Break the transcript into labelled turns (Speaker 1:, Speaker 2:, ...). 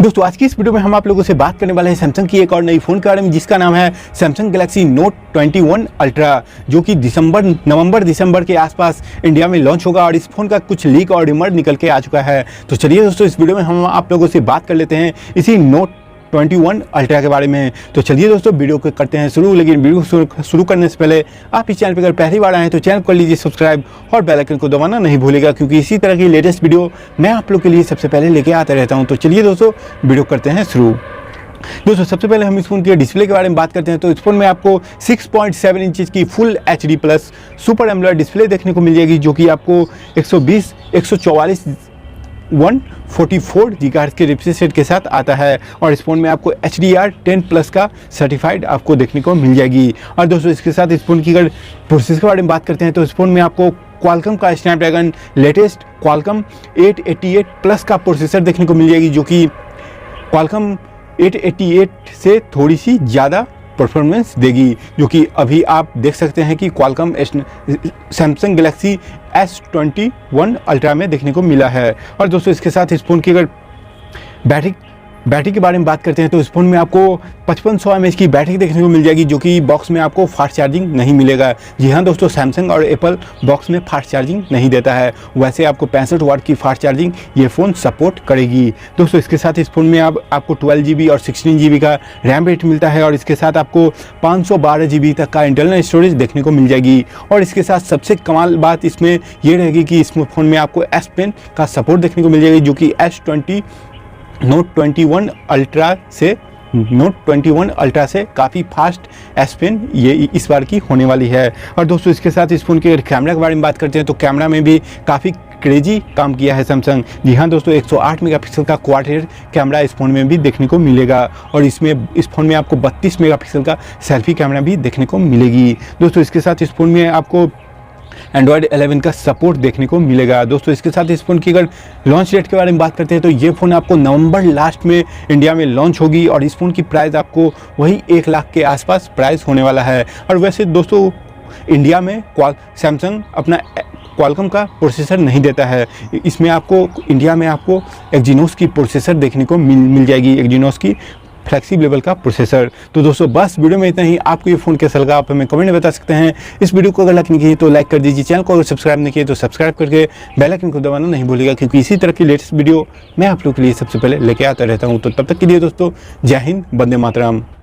Speaker 1: दोस्तों आज की इस वीडियो में हम आप लोगों से बात करने वाले हैं सैमसंग की एक और नई फ़ोन के बारे में, जिसका नाम है सैमसंग गैलेक्सी नोट 21 अल्ट्रा, जो कि नवंबर दिसंबर के आसपास इंडिया में लॉन्च होगा। और इस फ़ोन का कुछ लीक और रिमर निकल के आ चुका है। तो चलिए दोस्तों, इस वीडियो में हम आप लोगों से बात कर लेते हैं इसी नोट 21 अल्ट्रा के बारे में। तो चलिए दोस्तों, वीडियो को करते हैं शुरू। लेकिन वीडियो शुरू करने से पहले आप इस चैनल पर अगर पहली बार आए हैं तो चैनल कर लीजिए सब्सक्राइब और बेल आइकन को दबाना नहीं भूलिएगा, क्योंकि इसी तरह की लेटेस्ट वीडियो मैं आप लोग के लिए सबसे पहले लेके आता रहता हूं। तो चलिए दोस्तों, वीडियो करते हैं शुरू। दोस्तों सबसे पहले हम इस फ़ोन के डिस्प्ले के बारे में बात करते हैं। तो इस फोन में आपको 6.7 इंच की full HD plus super AMOLED display देखने को मिल जाएगी, जो कि आपको 120, 144, 144 गीगाहर्ट्ज़ के रिफ्रेश रेट के साथ आता है। और इस फ़ोन में आपको HDR10 प्लस का सर्टिफाइड आपको देखने को मिल जाएगी। और दोस्तों इसके साथ इस फ़ोन की अगर प्रोसेसर के बारे में बात करते हैं तो इस फ़ोन में आपको क्वालकॉम का स्नैपड्रैगन लेटेस्ट क्वालकॉम 888 प्लस का प्रोसेसर देखने को मिल जाएगी, जो कि क्वालकॉम 888 से थोड़ी सी ज़्यादा परफॉर्मेंस देगी, जो कि अभी आप देख सकते हैं कि Qualcomm Samsung Galaxy S21 ultra में देखने को मिला है। और दोस्तों इसके साथ इस फ़ोन की अगर बैटरी के बारे में बात करते हैं तो इस फ़ोन में आपको 5500 mAh की बैटरी देखने को मिल जाएगी, जो कि बॉक्स में आपको फास्ट चार्जिंग नहीं मिलेगा। जी हाँ दोस्तों, सैमसंग और एप्पल बॉक्स में फास्ट चार्जिंग नहीं देता है। वैसे आपको 65 वाट की फास्ट चार्जिंग ये फ़ोन सपोर्ट करेगी। दोस्तों इसके साथ इस फ़ोन में आपको 12 GB और 16 GB का रैम रेट मिलता है। और इसके साथ आपको 512 GB तक का इंटरनल स्टोरेज देखने को मिल जाएगी। और इसके साथ सबसे कमाल बात इसमें ये रहेगी कि इस फ़ोन में आपको S Pen का सपोर्ट देखने को मिल जाएगी, जो कि नोट 21 अल्ट्रा से काफ़ी फास्ट S Pen ये इस बार की होने वाली है। और दोस्तों इसके साथ इस फ़ोन के कैमरा के बारे में बात करते हैं तो कैमरा में भी काफ़ी क्रेजी काम किया है सैमसंग। जी हाँ दोस्तों, 108 मेगापिक्सल का क्वाड हेड कैमरा इस फ़ोन में भी देखने को मिलेगा। और इस फ़ोन में आपको 32 मेगापिक्सल का सेल्फी कैमरा भी देखने को मिलेगी। दोस्तों इसके साथ इस फ़ोन में आपको Android 11 का सपोर्ट देखने को मिलेगा। दोस्तों इसके साथ इस फ़ोन की अगर लॉन्च डेट के बारे में बात करते हैं तो ये फ़ोन आपको नवंबर लास्ट में इंडिया में लॉन्च होगी। और इस फ़ोन की प्राइस आपको वही 1 लाख के आसपास प्राइस होने वाला है। और वैसे दोस्तों इंडिया में सैमसंग अपना क्वालकॉम का प्रोसेसर नहीं देता है। इसमें आपको इंडिया में आपको एक्जीनोस की प्रोसेसर देखने को मिल जाएगी, एक्जीनोस की फ्लैगशिप लेवल का प्रोसेसर। तो दोस्तों बस वीडियो में इतना ही। आपको ये फ़ोन कैसा लगा आप हमें कमेंट में बता सकते हैं। इस वीडियो को अगर लाइक नहीं किए तो लाइक कर दीजिए, चैनल को अगर सब्सक्राइब नहीं किए तो सब्सक्राइब करके बेल आइकन को दबाना नहीं भूलिएगा, क्योंकि इसी तरह की लेटेस्ट वीडियो मैं आप लोगों के लिए सबसे पहले लेके आता रहता हूँ। तो तब तक के लिए दोस्तों जय हिंद, वंदे मातरम।